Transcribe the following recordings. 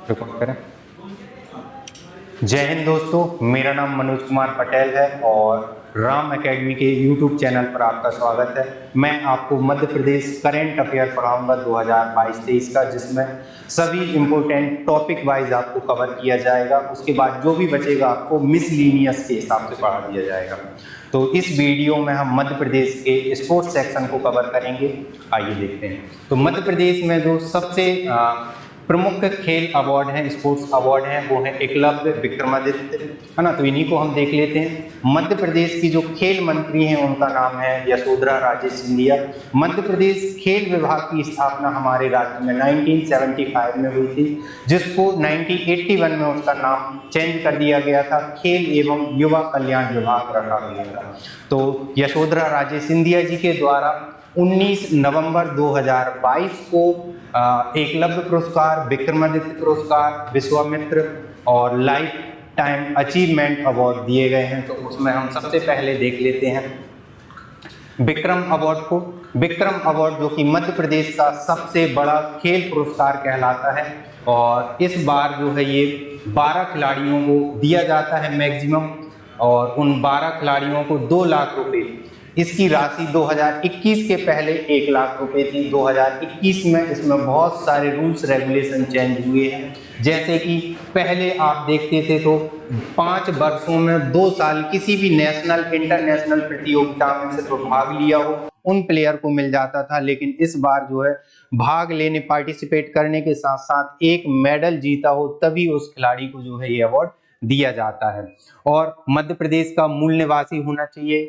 Record करें। जय हिंद दोस्तों, मेरा नाम मनोज कुमार पटेल है और राम एकेडमी के यूट्यूब चैनल पर आपका स्वागत है। मैं आपको मध्य प्रदेश करेंट अफेयर पढ़ाऊंगा 2022-23 का, जिसमें सभी इंपोर्टेंट टॉपिक वाइज आपको कवर किया जाएगा। उसके बाद जो भी बचेगा आपको मिसलिनियस के हिसाब से पढ़ा दिया जाएगा। तो इस वीडियो में हम मध्य प्रदेश के स्पोर्ट्स सेक्शन को कवर करेंगे। आइए देखते हैं। तो मध्य प्रदेश में जो सबसे प्रमुख खेल अवार्ड हैं, स्पोर्ट्स अवार्ड हैं, वो है एकलव्य, विक्रमादित्य, है ना। तो इन्हीं को हम देख लेते हैं। मध्य प्रदेश की जो खेल मंत्री हैं उनका नाम है यशोधरा राजे सिंधिया। मध्य प्रदेश खेल विभाग की स्थापना हमारे राज्य में 1975 में हुई थी, जिसको 1981 में उसका नाम चेंज कर दिया गया था, खेल एवं युवा कल्याण विभाग रखा गया था। तो यशोधरा राजे सिंधिया जी के द्वारा 19 नवंबर 2022 को एकलव्य पुरस्कार, विक्रमादित्य पुरस्कार, विश्वामित्र और लाइफ टाइम अचीवमेंट अवार्ड दिए गए हैं। तो उसमें हम सबसे पहले देख लेते हैं विक्रम अवार्ड को। विक्रम अवार्ड जो कि मध्य प्रदेश का सबसे बड़ा खेल पुरस्कार कहलाता है और इस बार जो है ये 12 खिलाड़ियों को दिया जाता है मैक्सिमम, और उन 12 खिलाड़ियों को 2 लाख रुपए। इसकी राशि 2021 के पहले 1 लाख रुपए थी। 2021 में इसमें बहुत सारे रूल्स रेगुलेशन चेंज हुए हैं, जैसे कि पहले आप देखते थे तो 5 वर्षों में 2 साल किसी भी नेशनल इंटरनेशनल प्रतियोगिता में सिर्फ भाग लिया हो उन प्लेयर को मिल जाता था, लेकिन इस बार जो है भाग लेने, पार्टिसिपेट करने के साथ साथ एक मेडल जीता हो तभी उस खिलाड़ी को जो है ये अवार्ड दिया जाता है, और मध्य प्रदेश का मूल निवासी होना चाहिए।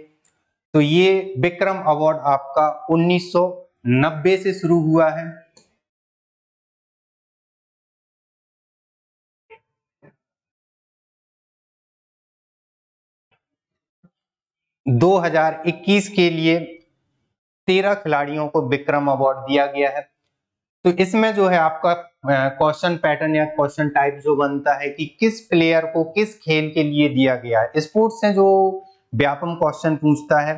तो ये विक्रम अवार्ड आपका 1990 से शुरू हुआ है। दो 2021 के लिए 13 खिलाड़ियों को विक्रम अवार्ड दिया गया है। तो इसमें जो है आपका क्वेश्चन पैटर्न या क्वेश्चन टाइप जो बनता है कि किस प्लेयर को किस खेल के लिए दिया गया है। स्पोर्ट्स से जो व्यापम क्वेश्चन पूछता है,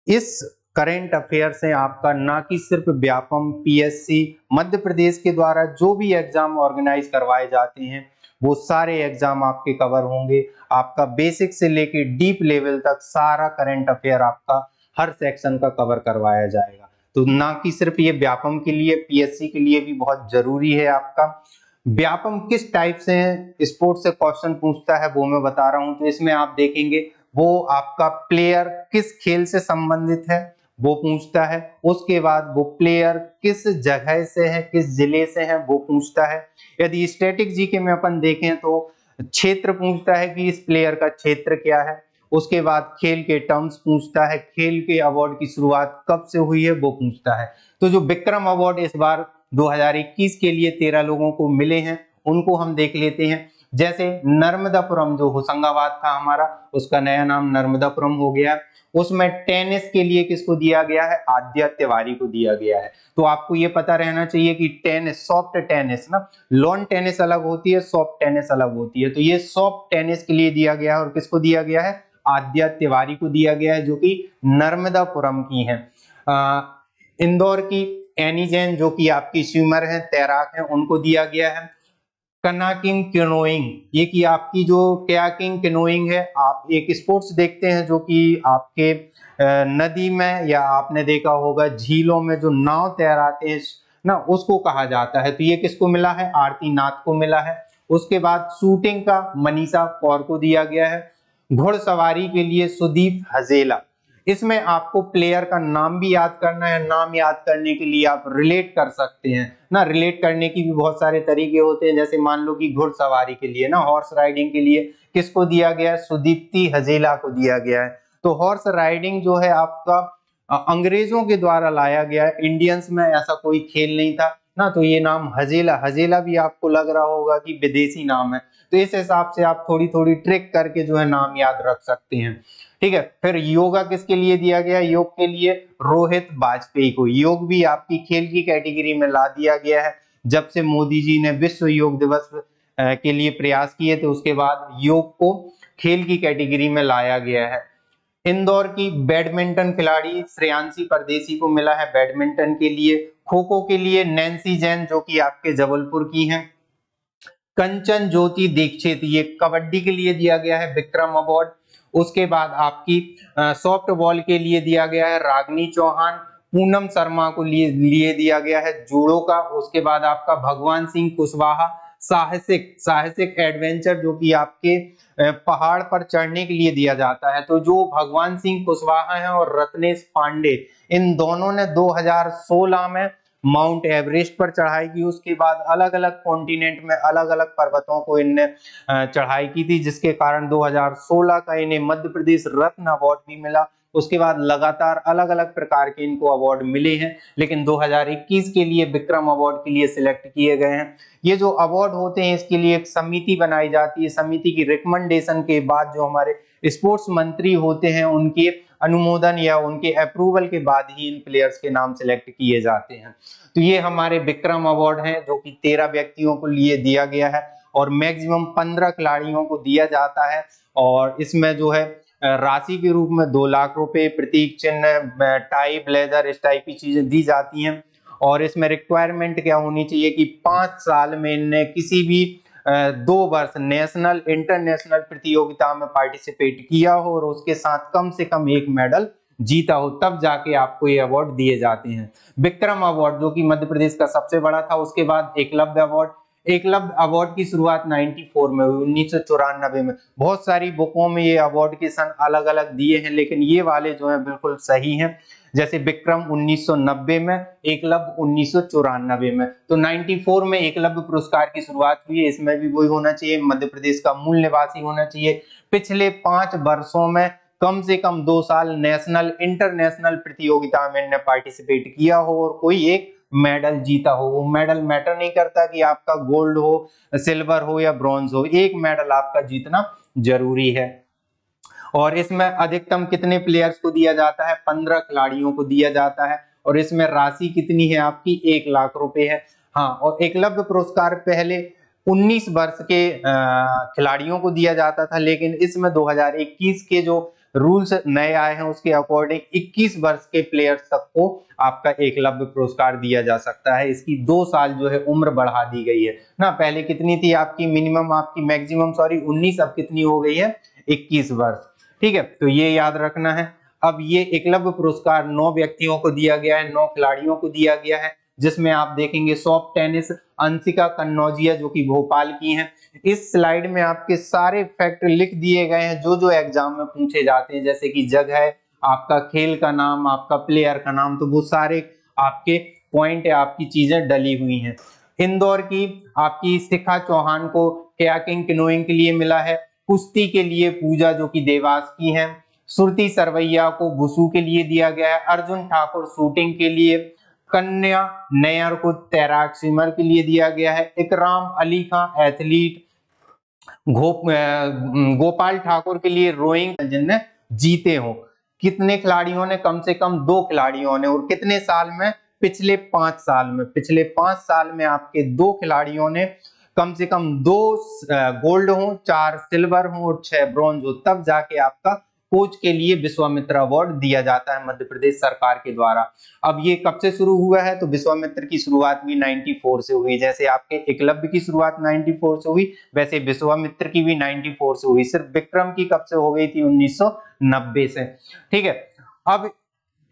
इस करंट अफेयर से आपका ना कि सिर्फ व्यापम, पीएससी, मध्य प्रदेश के द्वारा जो भी एग्जाम ऑर्गेनाइज करवाए जाते हैं वो सारे एग्जाम आपके कवर होंगे। आपका बेसिक से लेके डीप लेवल तक सारा करंट अफेयर आपका हर सेक्शन का कवर करवाया जाएगा। तो ना कि सिर्फ ये व्यापम के लिए, पीएससी के लिए भी बहुत जरूरी है। आपका व्यापम किस टाइप से है, स्पोर्ट्स से क्वेश्चन पूछता है, वो मैं बता रहा हूं। तो इसमें आप देखेंगे वो आपका प्लेयर किस खेल से संबंधित है वो पूछता है। उसके बाद वो प्लेयर किस जगह से है, किस जिले से है वो पूछता है। यदि स्टैटिक जीके में अपन देखें तो क्षेत्र पूछता है कि इस प्लेयर का क्षेत्र क्या है। उसके बाद खेल के टर्म्स पूछता है, खेल के अवार्ड की शुरुआत कब से हुई है वो पूछता है। तो जो विक्रम अवार्ड इस बार 2021 के लिए 13 लोगों को मिले हैं उनको हम देख लेते हैं। जैसे नर्मदापुरम जो होशंगाबाद था हमारा, उसका नया नाम नर्मदापुरम हो गया। उसमें टेनिस के लिए किसको दिया गया है, आद्या तिवारी को दिया गया है। तो आपको ये पता रहना चाहिए कि टेनिस, सॉफ्ट टेनिस ना, लॉन टेनिस अलग होती है, सॉफ्ट टेनिस अलग होती है। तो ये सॉफ्ट टेनिस के लिए दिया गया है और किसको दिया गया है, आद्या तिवारी को दिया गया है, जो कि नर्मदापुरम की है। इंदौर की एनी जैन जो कि आपकी स्विमर है, तैराक है, उनको दिया गया है। कनाकिंग किनोइंग, ये कि आपकी जो कयाकिंग किनोइंग है, आप एक स्पोर्ट्स देखते हैं जो कि आपके नदी में या आपने देखा होगा झीलों में जो नाव तैराते हैं ना, उसको कहा जाता है। तो ये किसको मिला है, आरती नाथ को मिला है। उसके बाद शूटिंग का मनीषा कौर को दिया गया है। घुड़सवारी के लिए सुदीप हजेला। इसमें आपको प्लेयर का नाम भी याद करना है। नाम याद करने के लिए आप रिलेट कर सकते हैं ना, रिलेट करने की भी बहुत सारे तरीके होते हैं। जैसे मान लो कि घुड़सवारी के लिए ना, हॉर्स राइडिंग के लिए किसको दिया गया है, सुदीप्ति हजेला को दिया गया है। तो हॉर्स राइडिंग जो है आपका अंग्रेजों के द्वारा लाया गया है, इंडियंस में ऐसा कोई खेल नहीं था ना। तो ये नाम हजेला, हजेला भी आपको लग रहा होगा कि विदेशी नाम है, तो इस हिसाब से आप थोड़ी थोड़ी ट्रिक करके जो है नाम याद रख सकते हैं। ठीक है। फिर योगा किसके लिए दिया गया, योग के लिए रोहित वाजपेयी को। योग भी आपकी खेल की कैटेगरी में ला दिया गया है। जब से मोदी जी ने विश्व योग दिवस के लिए प्रयास किए थे, उसके बाद योग को खेल की कैटेगरी में लाया गया है। इंदौर की बैडमिंटन खिलाड़ी श्रेयांशी परदेसी को मिला है बैडमिंटन के लिए। खो खो के लिए नैन्सी जैन जो कि आपके जबलपुर की हैं। कंचन ज्योति दीक्षित, ये कबड्डी के लिए दिया गया है विक्रम अवार्ड। उसके बाद आपकी सॉफ्ट बॉल के लिए दिया गया है रागिनी चौहान। पूनम शर्मा को लिए दिया गया है जूडो का। उसके बाद आपका भगवान सिंह कुशवाहा साहसिक एडवेंचर, जो कि आपके पहाड़ पर चढ़ने के लिए दिया जाता है। तो जो भगवान सिंह कुशवाहा हैं और रत्नेश पांडे, इन दोनों ने 2016 में माउंट एवरेस्ट पर चढ़ाई की। उसके बाद अलग अलग कॉन्टिनेंट में अलग अलग पर्वतों को इनने चढ़ाई की थी, जिसके कारण 2016 का इन्हें मध्य प्रदेश रत्न अवार्ड भी मिला। उसके बाद लगातार अलग अलग प्रकार के इनको अवार्ड मिले हैं, लेकिन 2021 के लिए विक्रम अवार्ड के लिए सिलेक्ट किए गए हैं। ये जो अवार्ड होते हैं इसके लिए एक समिति बनाई जाती है। समिति की रिकमेंडेशन के बाद जो हमारे स्पोर्ट्स मंत्री होते हैं उनके अनुमोदन या उनके अप्रूवल के बाद ही इन प्लेयर्स के नाम सिलेक्ट किए जाते हैं। तो ये हमारे विक्रम अवार्ड हैं, जो कि 13 व्यक्तियों को लिए दिया गया है और मैक्सिमम 15 खिलाड़ियों को दिया जाता है। और इसमें जो है राशि के रूप में 2 लाख रुपए, प्रतीक चिन्ह, टाई, ब्लेजर, इस टाइप की चीजें दी जाती हैं। और इसमें रिक्वायरमेंट क्या होनी चाहिए कि 5 साल में इनने किसी भी 2 वर्ष नेशनल इंटरनेशनल प्रतियोगिता में पार्टिसिपेट किया हो और उसके साथ कम से कम 1 मेडल जीता हो, तब जाके आपको ये अवार्ड दिए जाते हैं। विक्रम अवार्ड जो कि मध्य प्रदेश का सबसे बड़ा था। उसके बाद एकलव्य अवार्ड। एकलव्य अवार्ड की शुरुआत 94 में हुई, 1994 में। बहुत सारी बुकों में ये अवार्ड के सन अलग अलग दिए हैं, लेकिन ये वाले जो है बिल्कुल सही हैं। जैसे विक्रम 1990 में, एकलव्य 1994 में। तो 94 में एकलव्य पुरस्कार की शुरुआत हुई है। इसमें भी वही होना चाहिए, मध्य प्रदेश का मूल निवासी होना चाहिए, पिछले 5 वर्षों में कम से कम 2 साल नेशनल इंटरनेशनल प्रतियोगिता में इन्हें पार्टिसिपेट किया हो और कोई एक मेडल जीता हो। वो मेडल मैटर नहीं करता कि आपका गोल्ड हो, सिल्वर हो या ब्रॉन्ज हो, एक मेडल आपका जीतना जरूरी है। और इसमें अधिकतम कितने प्लेयर्स को दिया जाता है? 15 खिलाड़ियों को दिया जाता है। और इसमें राशि कितनी है आपकी? 1 लाख रुपए है। हाँ, और एकलव्य पुरस्कार पहले 19 वर्ष के खिलाड़ियों को दिया जाता था, लेकिन इसमें 2021 के जो रूल्स नए आए हैं उसके अकॉर्डिंग 21 वर्ष के प्लेयर्स तक को आपका एकलव्य पुरस्कार दिया जा सकता है। इसकी 2 साल जो है उम्र बढ़ा दी गई है ना। पहले कितनी थी आपकी मिनिमम, आपकी मैक्सिमम 19, अब कितनी हो गई है? 21 वर्ष। ठीक है, तो ये याद रखना है। अब ये एकलव्य पुरस्कार 9 व्यक्तियों को दिया गया है, 9 खिलाड़ियों को दिया गया है, जिसमें आप देखेंगे सॉफ्ट टेनिस अंशिका कन्नौजिया जो कि भोपाल की हैं। इस स्लाइड में आपके सारे फैक्ट लिख दिए गए हैं जो जो एग्जाम में पूछे जाते हैं, जैसे कि जगह, आपका खेल का नाम, आपका प्लेयर का नाम, तो वो सारे आपके पॉइंट है, आपकी चीजें डली हुई हैं। इंदौर की आपकी शिखा चौहान को कयाकिंग कैनोइंग के लिए मिला है। कुश्ती के लिए पूजा जो कि देवास की है। सुरती सरवैया को वुशु के लिए दिया गया है। अर्जुन ठाकुर शूटिंग के लिए। कन्या नैयर को तैराक स्विमर के लिए दिया गया है। इकराम अली खान एथलीट। गोपाल ठाकुर के लिए रोइंग जिनने जीते हो। कितने खिलाड़ियों ने? कम से कम 2 खिलाड़ियों ने। और कितने साल में? पिछले 5 साल में। पिछले 5 साल में आपके 2 खिलाड़ियों ने कम से कम 2 गोल्ड हो, 4 सिल्वर हो और 6 ब्रॉन्ज हो, तब जाके आपका कोच के लिए विश्वामित्र अवार्ड दिया जाता है मध्य प्रदेश सरकार के द्वारा। अब ये कब से शुरू हुआ है? तो विश्वामित्र की शुरुआत भी 94 से हुई। जैसे आपके एकलव्य की शुरुआत 94 से हुई, वैसे विश्वामित्र की भी 94 से हुई। सिर्फ विक्रम की कब से हो गई थी? 1990 से। ठीक है, अब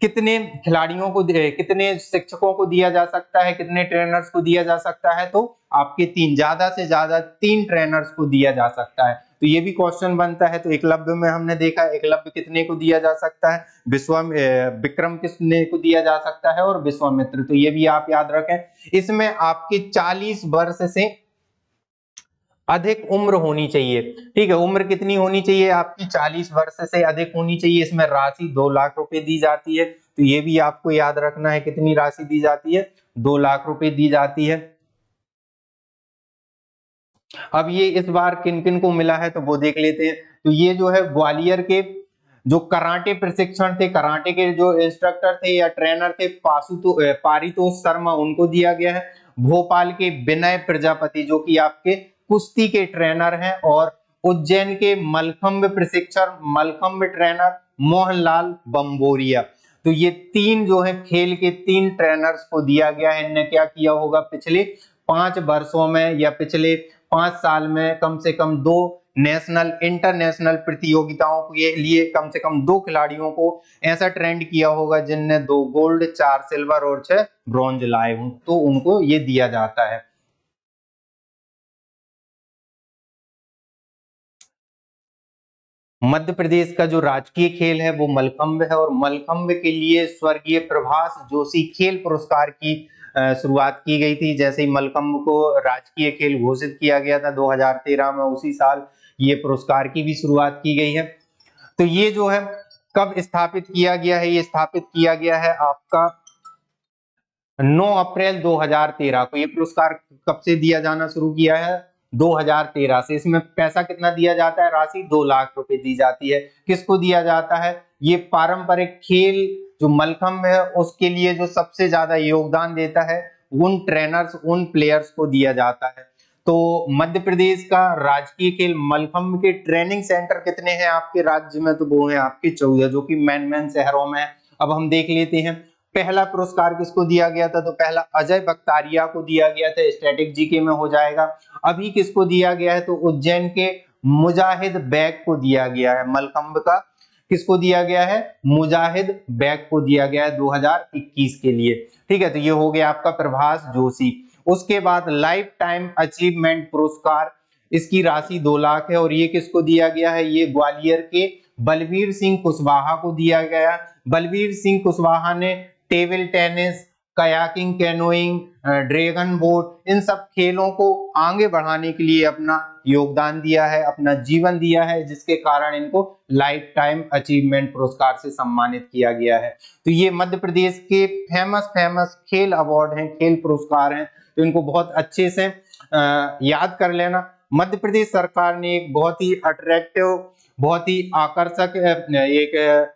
कितने खिलाड़ियों को, कितने शिक्षकों को दिया जा सकता है, कितने ट्रेनर्स को दिया जा सकता है? तो आपके 3, ज्यादा से ज्यादा 3 ट्रेनर्स को दिया जा सकता है। तो ये भी क्वेश्चन बनता है। तो एकलव्य में हमने देखा एकलव्य कितने को दिया जा सकता है, विक्रम कितने को दिया जा सकता है और विश्वामित्र, तो ये भी आप याद रखें। इसमें आपके 40 वर्ष से अधिक उम्र होनी चाहिए। ठीक है, उम्र कितनी होनी चाहिए आपकी? 40 वर्ष से अधिक होनी चाहिए। इसमें राशि 2 लाख रुपए दी जाती है, तो ये भी आपको याद रखना है। कितनी राशि दी जाती है? 2 लाख रुपए दी जाती है। अब ये इस बार किन किन को मिला है तो वो देख लेते हैं। तो ये जो है ग्वालियर के जो कराटे प्रशिक्षण थे, कराटे के जो इंस्ट्रक्टर थे या ट्रेनर थे, पारितोष शर्मा, उनको दिया गया है। भोपाल के विनय प्रजापति जो कि आपके कुश्ती के ट्रेनर हैं। और उज्जैन के मलखंब प्रशिक्षण, मलखंब ट्रेनर मोहनलाल बम्बोरिया। तो ये 3 जो है खेल के 3 ट्रेनर्स को दिया गया है। इनने क्या किया होगा पिछले 5 वर्षों में या पिछले 5 साल में कम से कम 2 नेशनल इंटरनेशनल प्रतियोगिताओं के लिए कम से कम 2 खिलाड़ियों को ऐसा ट्रेंड किया होगा जिनने 2 गोल्ड, 4 सिल्वर और 6 ब्रॉन्ज लाए हों, तो उनको ये दिया जाता है। मध्य प्रदेश का जो राजकीय खेल है वो मलखंभ है और मलखंभ के लिए स्वर्गीय प्रभाष जोशी खेल पुरस्कार की शुरुआत की गई थी। जैसे ही मलखंभ को राजकीय खेल घोषित किया गया था 2013 में, उसी साल ये पुरस्कार की भी शुरुआत की गई है। तो ये जो है कब स्थापित किया गया है, ये स्थापित किया गया है आपका 9 अप्रैल 2013 को। ये पुरस्कार कब से दिया जाना शुरू किया है? 2013 से। इसमें पैसा कितना दिया जाता है? राशि 2 लाख रुपए दी जाती है। किसको दिया जाता है? ये पारंपरिक खेल जो मलखंभ है उसके लिए जो सबसे ज्यादा योगदान देता है उन ट्रेनर्स, उन प्लेयर्स को दिया जाता है। तो मध्य प्रदेश का राजकीय खेल मलखंभ के ट्रेनिंग सेंटर कितने हैं आपके राज्य में? तो वो है आपके 14, जो कि मेन शहरों में है। अब हम देख लेते हैं पहला पुरस्कार किसको दिया गया था। तो पहला अजय बख्तारिया को दिया गया था, स्टैटिक जीके में हो जाएगा। अभी किसको दिया गया है? तो उज्जैन के मुजाहिद बैग को दिया गया है। मलखंभ का किसको दिया गया है? मुजाहिद बैग को दिया गया है 2021 के लिए। ठीक है, तो ये हो गया आपका प्रभाष जोशी। उसके बाद लाइफ टाइम अचीवमेंट पुरस्कार, इसकी राशि 2 लाख है और ये किसको दिया गया है? ये ग्वालियर के बलवीर सिंह कुशवाहा को दिया गया। बलवीर सिंह कुशवाहा ने table tennis, kayaking, canoeing, dragon boat, इन सब खेलों को आगे बढ़ाने के लिए अपना योगदान दिया है, अपना जीवन दिया है, जिसके कारण इनको लाइफ टाइम अचीवमेंट पुरस्कार से सम्मानित किया गया है। तो ये मध्य प्रदेश के फेमस खेल अवार्ड हैं, खेल पुरस्कार हैं, तो इनको बहुत अच्छे से याद कर लेना। मध्य प्रदेश सरकार ने एक बहुत ही अट्रैक्टिव, बहुत ही आकर्षक एक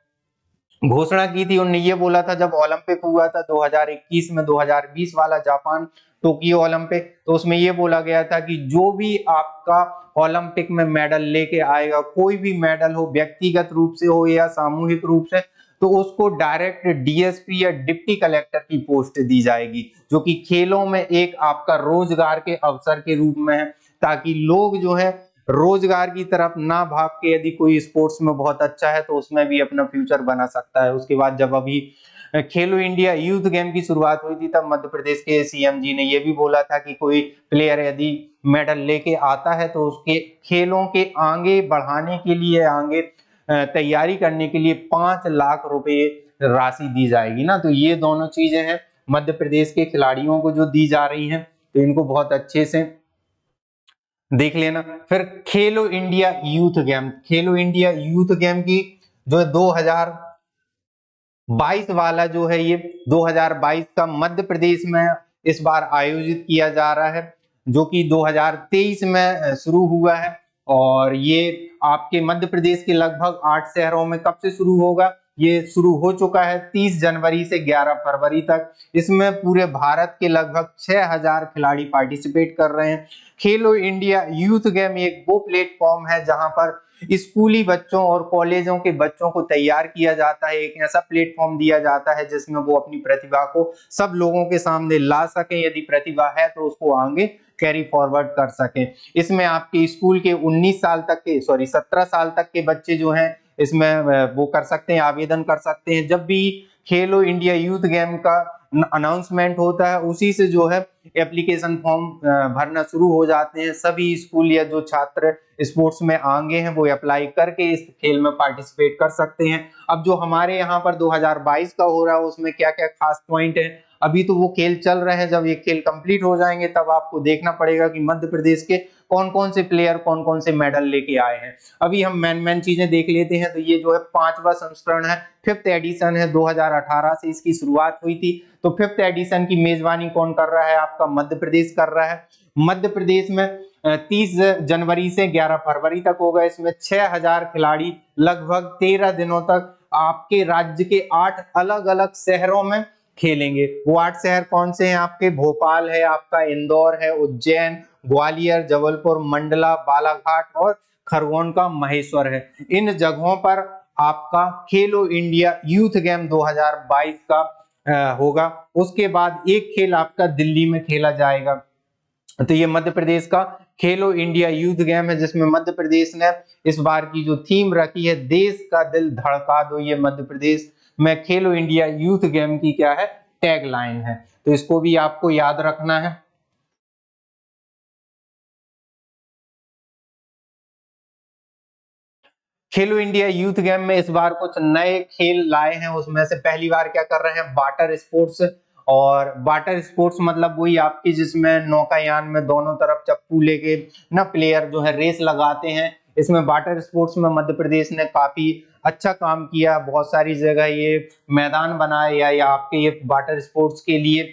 घोषणा की थी। उन्होंने ये बोला था जब ओलंपिक हुआ था 2021 में, 2020 वाला जापान टोक्यो ओलंपिक, तो उसमें ये बोला गया था कि जो भी आपका ओलंपिक में मेडल लेके आएगा, कोई भी मेडल हो, व्यक्तिगत रूप से हो या सामूहिक रूप से, तो उसको डायरेक्ट डीएसपी या डिप्टी कलेक्टर की पोस्ट दी जाएगी, जो कि खेलों में एक आपका रोजगार के अवसर के रूप में है, ताकि लोग जो है रोजगार की तरफ ना भाग के, यदि कोई स्पोर्ट्स में बहुत अच्छा है तो उसमें भी अपना फ्यूचर बना सकता है। उसके बाद जब अभी खेलो इंडिया यूथ गेम की शुरुआत हुई थी, तब मध्य प्रदेश के सीएम जी ने यह भी बोला था कि कोई प्लेयर यदि मेडल लेके आता है तो उसके खेलों के आगे बढ़ाने के लिए, आगे तैयारी करने के लिए 5 लाख रुपए राशि दी जाएगी ना। तो ये दोनों चीजें हैं मध्य प्रदेश के खिलाड़ियों को जो दी जा रही हैं, तो इनको बहुत अच्छे से देख लेना। फिर खेलो इंडिया यूथ गेम, खेलो इंडिया यूथ गेम की जो 2022 वाला जो है, ये 2022 का मध्य प्रदेश में इस बार आयोजित किया जा रहा है, जो कि 2023 में शुरू हुआ है। और ये आपके मध्य प्रदेश के लगभग 8 शहरों में कब से शुरू होगा? ये शुरू हो चुका है 30 जनवरी से 11 फरवरी तक। इसमें पूरे भारत के लगभग 6000 खिलाड़ी पार्टिसिपेट कर रहे हैं। खेलो इंडिया यूथ गेम एक वो प्लेटफॉर्म है जहां पर स्कूली बच्चों और कॉलेजों के बच्चों को तैयार किया जाता है। एक ऐसा प्लेटफॉर्म दिया जाता है जिसमें वो अपनी प्रतिभा को सब लोगों के सामने ला सकें, यदि प्रतिभा है तो उसको आगे कैरी फॉरवर्ड कर सकें। इसमें आपके स्कूल के 17 साल तक के बच्चे जो हैं इसमें वो कर सकते हैं, आवेदन कर सकते हैं। जब भी खेलो इंडिया यूथ गेम का अनाउंसमेंट होता है, उसी से जो है एप्लीकेशन फॉर्म भरना शुरू हो जाते हैं। सभी स्कूल या जो छात्र स्पोर्ट्स में आगे हैं वो अप्लाई करके इस खेल में पार्टिसिपेट कर सकते हैं। अब जो हमारे यहाँ पर 2022 का हो रहा है उसमें क्या क्या खास पॉइंट है, अभी तो वो खेल चल रहे हैं, जब ये खेल कंप्लीट हो जाएंगे तब आपको देखना पड़ेगा कि मध्य प्रदेश के कौन कौन से प्लेयर कौन कौन से मेडल लेके आए हैं। अभी हम मेन चीजें देख लेते हैं। तो ये जो है 5वां संस्करण है, 5th एडिशन है, 2018 से इसकी शुरुआत हुई थी। तो 5th एडिशन की मेजबानी कौन कर रहा है? आपका मध्य प्रदेश कर रहा है। मध्य प्रदेश में 30 जनवरी से 11 फरवरी तक होगा। इसमें 6000 खिलाड़ी लगभग 13 दिनों तक आपके राज्य के 8 अलग अलग शहरों में खेलेंगे। वो 8 शहर कौन से हैं आपके? भोपाल है, आपका इंदौर है, उज्जैन, ग्वालियर, जबलपुर, मंडला, बालाघाट और खरगोन का महेश्वर है। इन जगहों पर आपका खेलो इंडिया यूथ गेम 2022 का होगा। उसके बाद एक खेल आपका दिल्ली में खेला जाएगा। तो ये मध्य प्रदेश का खेलो इंडिया यूथ गेम है, जिसमें मध्य प्रदेश ने इस बार की जो थीम रखी है, देश का दिल धड़का दो, ये मध्य प्रदेश में खेलो इंडिया यूथ गेम की क्या है, टैग लाइन है। तो इसको भी आपको याद रखना है। खेलो इंडिया यूथ गेम में इस बार कुछ नए खेल लाए हैं, उसमें से पहली बार क्या कर रहे हैं, वाटर स्पोर्ट्स। और वाटर स्पोर्ट्स मतलब वही आपकी जिसमें नौकायान में दोनों तरफ चप्पू लेके ना प्लेयर जो है रेस लगाते हैं। इसमें वाटर स्पोर्ट्स में मध्य प्रदेश ने काफी अच्छा काम किया, बहुत सारी जगह ये मैदान बनाए या आपके ये वाटर स्पोर्ट्स के लिए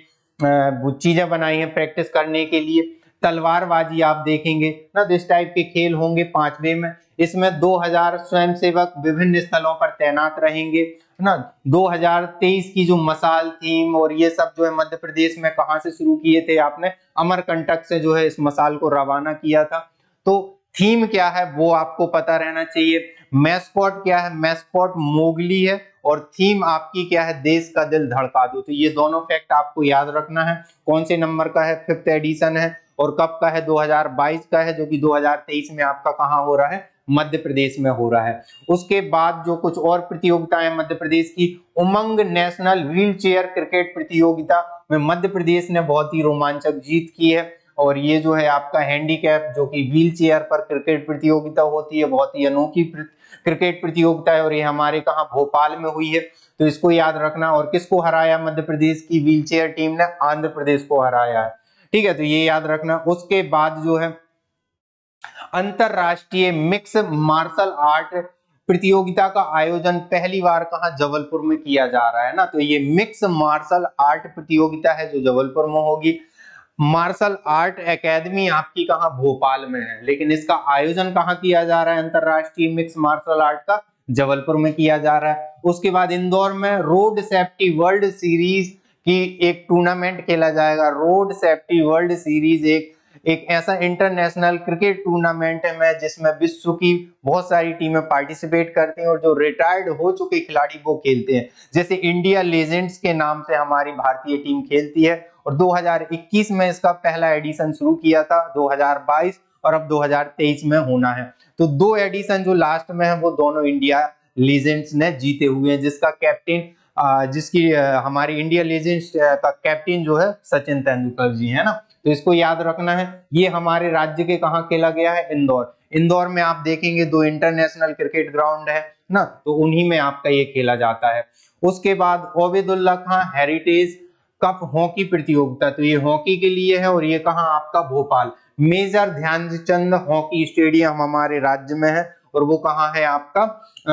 चीजें बनाई हैं प्रैक्टिस करने के लिए। तलवारबाजी आप देखेंगे ना, तो इस टाइप के खेल होंगे 5वें में। इसमें 2000 स्वयंसेवक विभिन्न स्थलों पर तैनात रहेंगे ना। 2023 की जो मसाल थीम और ये सब जो है मध्य प्रदेश में कहां से शुरू किए थे आपने, अमरकंटक से जो है इस मसाल को रवाना किया था। तो थीम क्या है वो आपको पता रहना चाहिए। मैस्कॉट क्या है, मैस्कॉट मोगली है, और थीम आपकी क्या है, देश का दिल धड़का दो। तो ये दोनों फैक्ट आपको याद रखना है। कौन से नंबर का है, 5th एडिशन है, और कब का है, 2022 का है, जो कि 2023 में आपका कहां हो रहा है, मध्य प्रदेश में हो रहा है। उसके बाद जो कुछ और प्रतियोगिताएं मध्य प्रदेश की, उमंग नेशनल व्हील चेयर क्रिकेट प्रतियोगिता में मध्य प्रदेश ने बहुत ही रोमांचक जीत की है। और ये जो है आपका हैंडीकैप जो कि व्हील चेयर पर क्रिकेट प्रतियोगिता होती है, बहुत ही अनोखी क्रिकेट प्रतियोगिता है, और ये हमारे कहा भोपाल में हुई है। तो इसको याद रखना। और किसको हराया मध्य प्रदेश की व्हील चेयर टीम ने, आंध्र प्रदेश को हराया है। ठीक है, तो ये याद रखना। उसके बाद जो है अंतरराष्ट्रीय मिक्स मार्शल आर्ट प्रतियोगिता का आयोजन पहली बार कहां, जबलपुर में किया जा रहा है ना। तो ये मिक्स मार्शल आर्ट प्रतियोगिता है जो जबलपुर में होगी। मार्शल आर्ट एकेडमी आपकी कहां, भोपाल में है, लेकिन इसका आयोजन कहां किया जा रहा है, अंतरराष्ट्रीय मिक्स मार्शल आर्ट का जबलपुर में किया जा रहा है। उसके बाद इंदौर में रोड सेफ्टी वर्ल्ड सीरीज की एक टूर्नामेंट खेला जाएगा। रोड सेफ्टी वर्ल्ड सीरीज एक ऐसा इंटरनेशनल क्रिकेट टूर्नामेंट है जिसमें विश्व की बहुत सारी टीमें पार्टिसिपेट करती हैं, और जो रिटायर्ड हो चुके खिलाड़ी वो खेलते हैं। जैसे इंडिया लेजेंड्स के नाम से हमारी भारतीय टीम खेलती है, और 2021 में इसका पहला एडिशन शुरू किया था, 2022 और अब 2023 में होना है। तो 2 एडिशन जो लास्ट में है वो दोनों इंडिया लीजेंड्स ने जीते हुए हैं, जिसका कैप्टन जिसकी हमारी इंडिया लीजेंड्स का कैप्टन जो है सचिन तेंदुलकर जी है ना। तो इसको याद रखना है। ये हमारे राज्य के कहां खेला गया है, इंदौर। इंदौर में आप देखेंगे 2 इंटरनेशनल क्रिकेट ग्राउंड है ना, तो उन्हीं में आपका ये खेला जाता है। उसके बाद ओबेदुल्ला खां हेरिटेज कप हॉकी प्रतियोगिता, तो ये हॉकी के लिए है, और ये कहां आपका, Bhopal. Major Dhyan Chand hockey stadium हमारे राज्य में है, और वो कहां है आपका,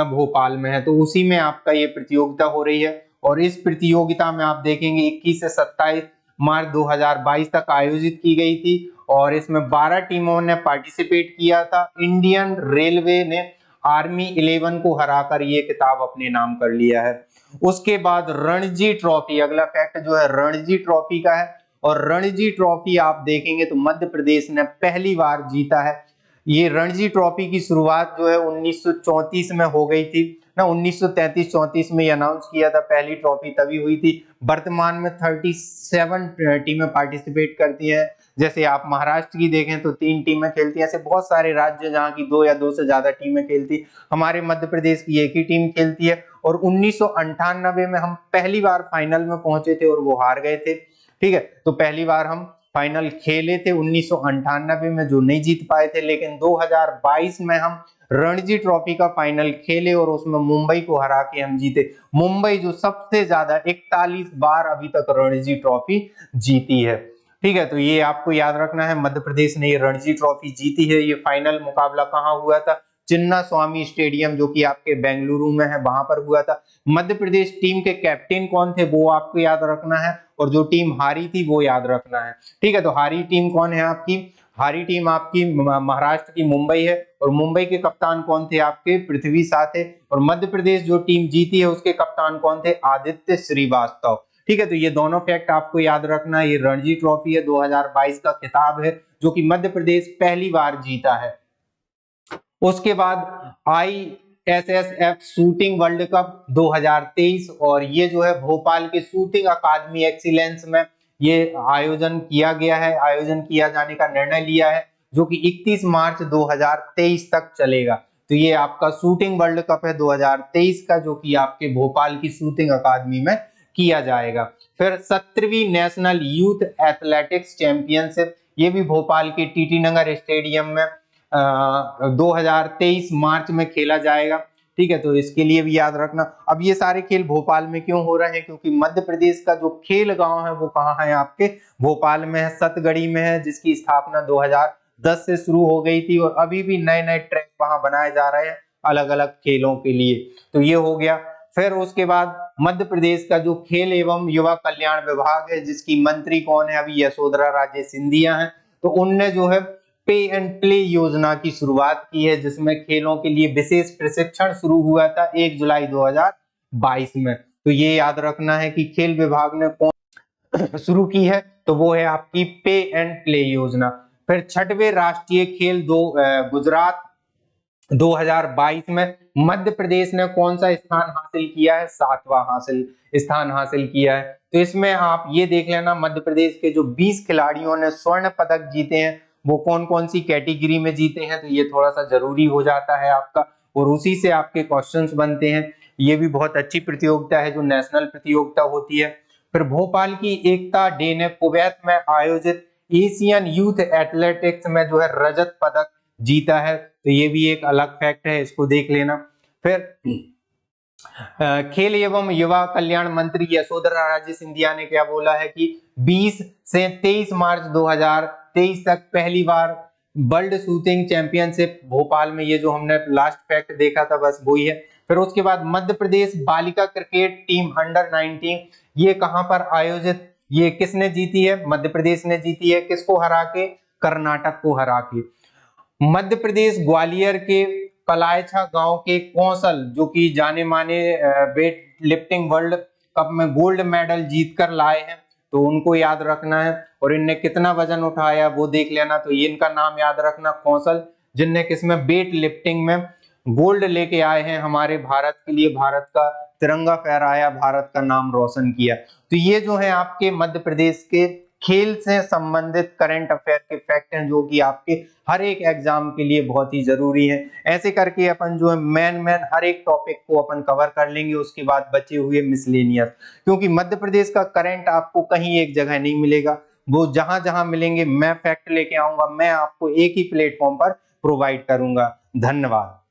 भोपाल में है। तो उसी में आपका ये प्रतियोगिता हो रही है। और इस प्रतियोगिता में आप देखेंगे 21 से 27 मार्च 2022 तक आयोजित की गई थी, और इसमें 12 टीमों ने पार्टिसिपेट किया था। इंडियन रेलवे ने आर्मी 11 को हराकर ये खिताब अपने नाम कर लिया है। उसके बाद रणजी ट्रॉफी, अगला फैक्ट जो है रणजी ट्रॉफी का है। और रणजी ट्रॉफी आप देखेंगे तो मध्य प्रदेश ने पहली बार जीता है। ये रणजी ट्रॉफी की शुरुआत जो है 1934 में हो गई थी ना, 1933-34 में अनाउंस किया था, पहली ट्रॉफी तभी हुई थी। वर्तमान में 37 टीमें पार्टिसिपेट करती हैं। जैसे आप महाराष्ट्र की देखें तो 3 टीमें खेलती हैं, ऐसे बहुत सारे राज्य जहां की 2 या 2 से ज्यादा टीमें खेलती। हमारे मध्य प्रदेश की एक ही टीम खेलती है। और 1998 में हम पहली बार फाइनल में पहुंचे थे और वो हार गए थे। ठीक है, तो पहली बार हम फाइनल खेले थे 1998 में, जो नहीं जीत पाए थे। लेकिन 2022 में हम रणजी ट्रॉफी का फाइनल खेले और उसमें मुंबई को हरा के हम जीते। मुंबई जो सबसे ज्यादा 41 बार अभी तक रणजी ट्रॉफी जीती है। ठीक है, तो ये आपको याद रखना है, मध्य प्रदेश ने ये रणजी ट्रॉफी जीती है। ये फाइनल मुकाबला कहां हुआ था, चिन्ना स्वामी स्टेडियम जो कि आपके बेंगलुरु में है, वहां पर हुआ था। मध्य प्रदेश टीम के कैप्टन कौन थे वो आपको याद रखना है, और जो टीम हारी थी वो याद रखना है। ठीक है, तो हारी टीम कौन है आपकी, हारी टीम आपकी महाराष्ट्र की मुंबई है, और मुंबई के कप्तान कौन थे आपके, पृथ्वी शाह थे। और मध्य प्रदेश जो टीम जीती है उसके कप्तान कौन थे, आदित्य श्रीवास्तव। ठीक है, तो ये दोनों फैक्ट आपको याद रखना है। ये रणजी ट्रॉफी है, 2022 का खिताब है जो कि मध्य प्रदेश पहली बार जीता है। उसके बाद ISSF शूटिंग वर्ल्ड कप 2023, और ये जो है भोपाल के शूटिंग अकादमी एक्सीलेंस में ये आयोजन किया गया है, आयोजन किया जाने का निर्णय लिया है। जो कि 31 मार्च 2023 तक चलेगा। तो ये आपका शूटिंग वर्ल्ड कप है 2023 का, जो कि आपके भोपाल की शूटिंग अकादमी में किया जाएगा। फिर 17वीं नेशनल यूथ एथलेटिक्स चैंपियनशिप, ये भी भोपाल के टीटी नगर स्टेडियम में 2023 मार्च में खेला जाएगा। ठीक है, तो इसके लिए भी याद रखना। अब ये सारे खेल भोपाल में क्यों हो रहे हैं, क्योंकि मध्य प्रदेश का जो खेल गांव है वो कहाँ है, आपके भोपाल में है, सतगढ़ी में है, जिसकी स्थापना 2010 से शुरू हो गई थी और अभी भी नए नए ट्रैक वहां बनाए जा रहे हैं अलग अलग खेलों के लिए। तो ये हो गया। फिर उसके बाद मध्य प्रदेश का जो खेल एवं युवा कल्याण विभाग है, जिसकी मंत्री कौन है, अभी यशोधरा राजे सिंधिया हैं, तो उनने जो है पे एंड प्ले योजना की शुरुआत की है, जिसमें खेलों के लिए विशेष प्रशिक्षण शुरू हुआ था 1 जुलाई 2022 में। तो ये याद रखना है कि खेल विभाग ने कौन शुरू की है, तो वो है आपकी पे एंड प्ले योजना। फिर 6वें राष्ट्रीय खेल गुजरात 2022 में मध्य प्रदेश ने कौन सा स्थान हासिल किया है, 7वां स्थान हासिल किया है। तो इसमें आप ये देख लेना, मध्य प्रदेश के जो 20 खिलाड़ियों ने स्वर्ण पदक जीते हैं वो कौन कौन सी कैटेगरी में जीते हैं, तो ये थोड़ा सा जरूरी हो जाता है आपका, और उसी से आपके क्वेश्चंस बनते हैं। ये भी बहुत अच्छी प्रतियोगिता है जो नेशनल प्रतियोगिता होती है। फिर भोपाल की एकता डे ने कुवैत में आयोजित एशियन यूथ एथलेटिक्स में जो है रजत पदक जीता है, तो ये भी एक अलग फैक्ट है, इसको देख लेना। फिर खेल एवं युवा कल्याण मंत्री यशोधरा राजे सिंधिया ने क्या बोला है कि 20 से 23 मार्च 2023 तक पहली बार वर्ल्ड शूटिंग चैंपियनशिप भोपाल में, ये जो हमने लास्ट फैक्ट देखा था बस वही है। फिर उसके बाद मध्य प्रदेश बालिका क्रिकेट टीम अंडर 19, ये कहां पर आयोजित, ये किसने जीती है, मध्य प्रदेश ने जीती है, किसको हरा के, कर्नाटक को हरा के। मध्य प्रदेश ग्वालियर के कलायछा गांव के कौशल, जो कि जाने माने वेट लिफ्टिंग वर्ल्ड कप में गोल्ड मेडल जीत कर लाए हैं, तो उनको याद रखना है। और इनने कितना वजन उठाया वो देख लेना, तो ये इनका नाम याद रखना, कौशल, जिनने किसमें, वेट लिफ्टिंग में गोल्ड लेके आए हैं हमारे भारत के लिए, भारत का तिरंगा फहराया, भारत का नाम रोशन किया। तो ये जो है आपके मध्य प्रदेश के खेल से संबंधित करंट अफेयर के फैक्ट हैं, जो कि आपके हर एक एग्जाम के लिए बहुत ही जरूरी है। ऐसे करके अपन जो है मेन हर एक टॉपिक को अपन कवर कर लेंगे, उसके बाद बचे हुए मिसलेनियस, क्योंकि मध्य प्रदेश का करंट आपको कहीं एक जगह नहीं मिलेगा, वो जहां जहां मिलेंगे मैं फैक्ट लेके आऊंगा, मैं आपको एक ही प्लेटफॉर्म पर प्रोवाइड करूंगा। धन्यवाद।